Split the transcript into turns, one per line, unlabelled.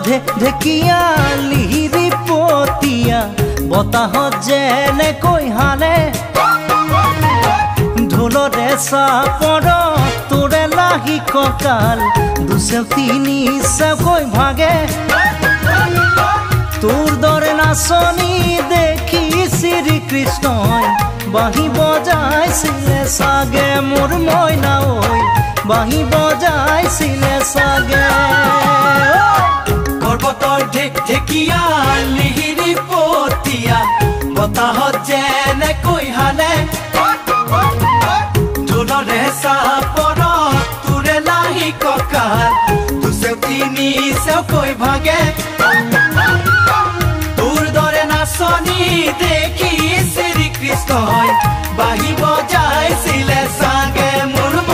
ঢেকিয়া লিহিৰি পতিয়া বতাহত যেনেকৈ হালে ঢোলৰে চাপৰ তোৰে লাহি কঁকাল দুচেও তিনি চেওকৈ ভাগে তোৰ দৰে নাচনি দেখি শ্ৰীকৃষ্ণই বাঁহী বজাইছিলে চাগে মোৰ মইনা ঐ বাঁহী বজাইছিলে চাগে
পৰ্বতৰ ঢেকিয়া লিহিৰি পতিয়া বতাহত যেনেকৈ হালে ঢোলৰে চাপৰ তোৰে লাহি কঁকাল দুচেও তিনি চেওকৈ ভাগে তোৰ দৰে নাচনি দেখি শ্ৰীকৃষ্ণই